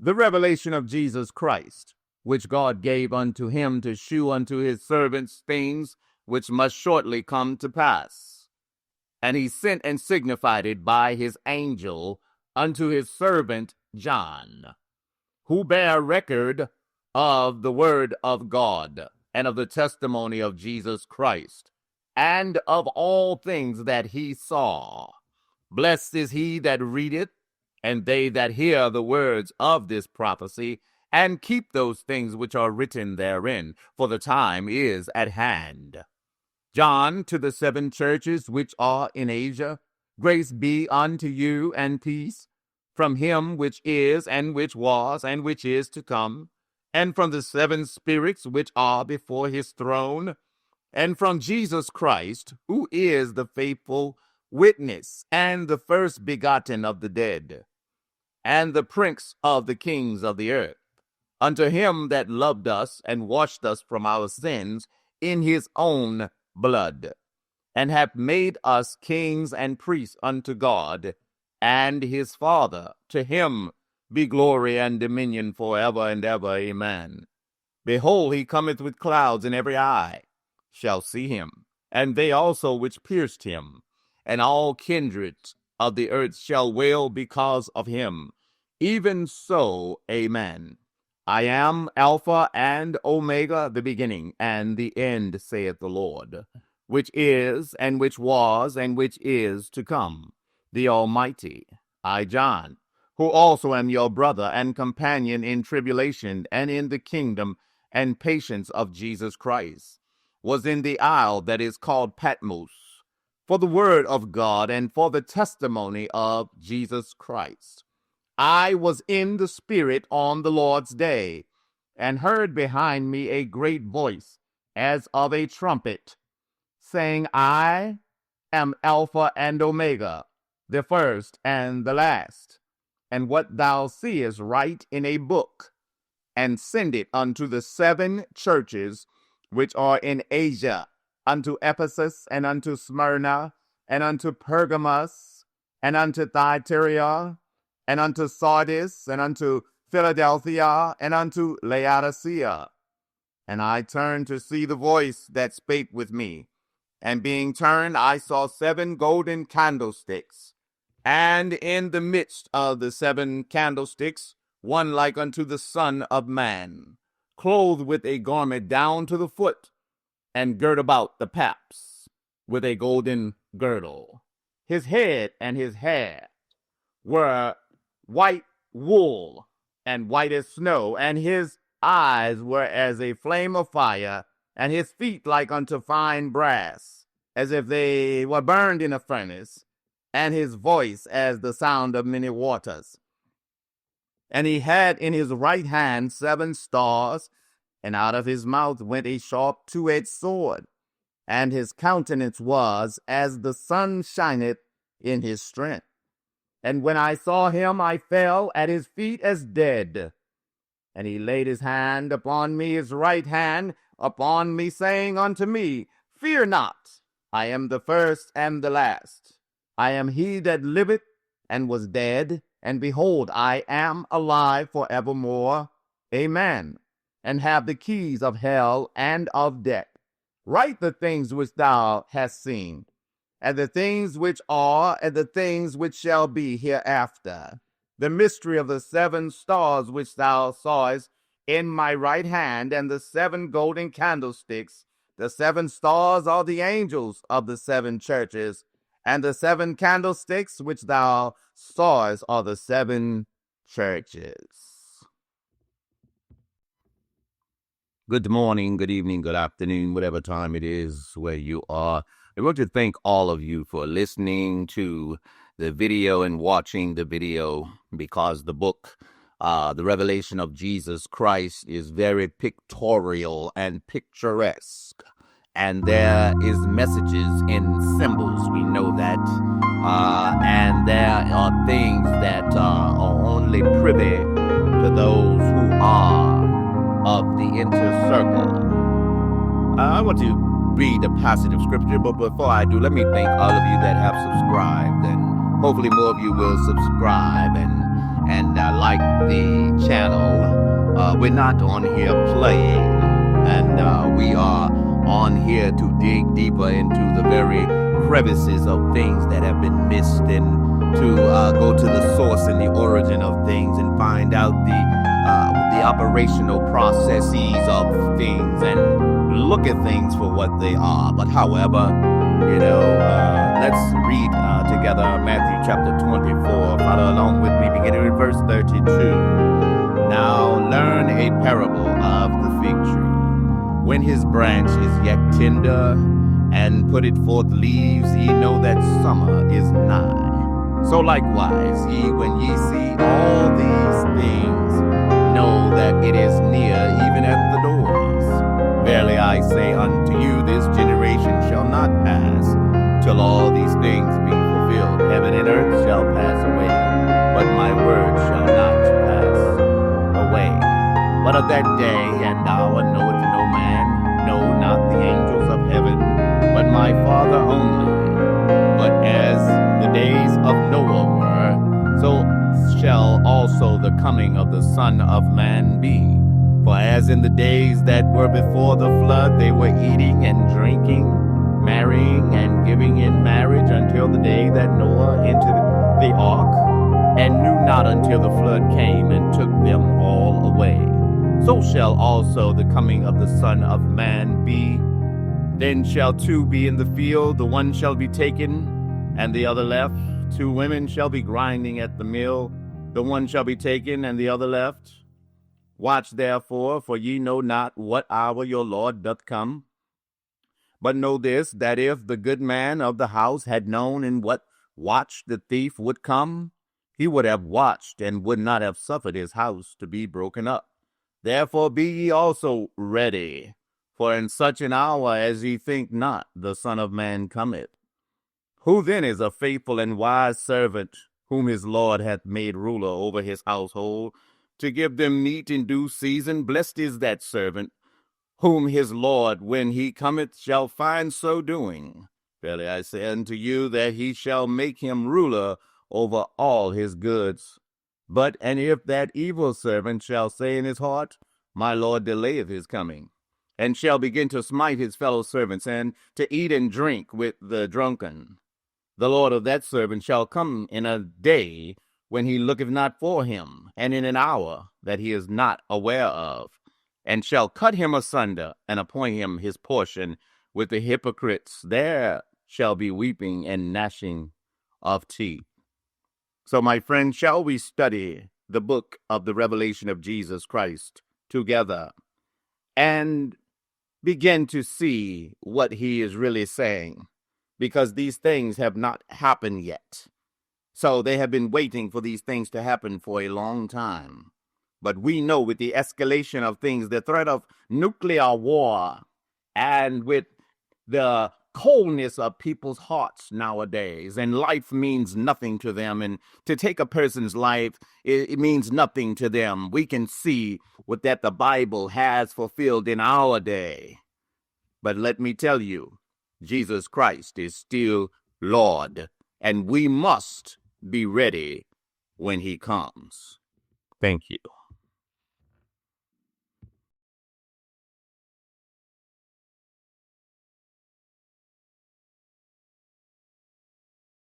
the revelation of Jesus Christ, which God gave unto him to shew unto his servants things which must shortly come to pass. And he sent and signified it by his angel unto his servant John, who bare record of the word of God, and of the testimony of Jesus Christ, and of all things that he saw. Blessed is he that readeth, and they that hear the words of this prophecy, and keep those things which are written therein, for the time is at hand. John, to the 7 churches which are in Asia, grace be unto you and peace, from him which is, and which was, and which is to come, and from the 7 spirits which are before his throne, and from Jesus Christ, who is the faithful witness, and the first begotten of the dead, and the prince of the kings of the earth, unto him that loved us and washed us from our sins in his own blood, and hath made us kings and priests unto God and his Father. To him be glory and dominion forever and ever. Amen. Behold, he cometh with clouds, and every eye shall see him, and they also which pierced him, and all kindreds of the earth shall wail because of him. Even so, amen. I am Alpha and Omega, the beginning and the end, saith the Lord, which is, and which was, and which is to come, the Almighty. I, John, who also am your brother and companion in tribulation and in the kingdom and patience of Jesus Christ, was in the isle that is called Patmos, for the word of God and for the testimony of Jesus Christ. I was in the Spirit on the Lord's day, and heard behind me a great voice, as of a trumpet, saying, I am Alpha and Omega, the first and the last. And what thou seest write in a book, and send it unto the 7 churches which are in Asia, unto Ephesus, and unto Smyrna, and unto Pergamos, and unto Thyatira, and unto Sardis, and unto Philadelphia, and unto Laodicea. And I turned to see the voice that spake with me. And being turned, I saw 7 golden candlesticks, and in the midst of the 7 candlesticks, one like unto the Son of Man, clothed with a garment down to the foot, and girt about the paps with a golden girdle. His head and his hair were white wool, and white as snow, and his eyes were as a flame of fire, and his feet like unto fine brass, as if they were burned in a furnace, and his voice as the sound of many waters. And he had in his right hand 7 stars, and out of his mouth went a sharp 2-edged sword, and his countenance was as the sun shineth in his strength. And when I saw him, I fell at his feet as dead. And he laid his hand upon me, his right hand upon me, saying unto me, Fear not, I am the first and the last. I am he that liveth and was dead, and behold, I am alive forevermore. Amen. And have the keys of hell and of death. Write the things which thou hast seen, and the things which are, and the things which shall be hereafter. The mystery of the 7 stars which thou sawest in my right hand, and the 7 golden candlesticks. The 7 stars are the angels of the 7 churches, and the 7 candlesticks which thou sawest are the 7 churches. Good morning, good evening, good afternoon, whatever time it is where you are. I want to thank all of you for listening to the video and watching the video, because the book, The Revelation of Jesus Christ, is very pictorial and picturesque. And there is messages in symbols, we know that. And there are things that are only privy to those who are of the inner circle. I want to read a passage of scripture, but before I do, let me thank all of you that have subscribed, and hopefully more of you will subscribe and like like the channel, we're not on here playing, and we are on here to dig deeper into the very crevices of things that have been missed, and to go to the source and the origin of things and find out the operational processes of things and look at things for what they are. But however, let's read together Matthew chapter 24. Follow along with me, beginning with verse 32. Now learn a parable of the fig tree. When his branch is yet tender, and put it forth leaves, ye know that summer is nigh. So likewise, ye, when ye see all these things, know that it is near, even at the doors. Verily I say unto you, this generation shall not pass till all these things be fulfilled. Heaven and earth shall pass away, but my word shall not pass away. But of that day and hour knoweth no man, no, not the angels of heaven, but my Father only. But as the days of Noah were, so shall also the coming of the Son of Man be. For as in the days that were before the flood, they were eating and drinking, marrying and giving in marriage until the day that Noah entered the ark, and knew not until the flood came and took them all away. So shall also the coming of the Son of Man be. Then shall two be in the field, the one shall be taken, and the other left. Two women shall be grinding at the mill, the one shall be taken, and the other left. Watch therefore, for ye know not what hour your Lord doth come. But know this, that if the good man of the house had known in what watch the thief would come, he would have watched, and would not have suffered his house to be broken up. Therefore be ye also ready, for in such an hour as ye think not, the Son of Man cometh. Who then is a faithful and wise servant, whom his Lord hath made ruler over his household, to give them meat in due season? Blessed is that servant, whom his Lord, when he cometh, shall find so doing. Verily I say unto you, that he shall make him ruler over all his goods. And if that evil servant shall say in his heart, my Lord delayeth his coming, and shall begin to smite his fellow servants, and to eat and drink with the drunken, the Lord of that servant shall come in a day when he looketh not for him, and in an hour that he is not aware of, and shall cut him asunder, and appoint him his portion with the hypocrites. There shall be weeping and gnashing of teeth. So, my friend, shall we study the book of the revelation of Jesus Christ together and begin to see what he is really saying? Because these things have not happened yet. So they have been waiting for these things to happen for a long time. But we know with the escalation of things, the threat of nuclear war, and with the coldness of people's hearts nowadays, and life means nothing to them, and to take a person's life, it means nothing to them. We can see what that the Bible has fulfilled in our day. But let me tell you, Jesus Christ is still Lord, and we must be ready when he comes. Thank you.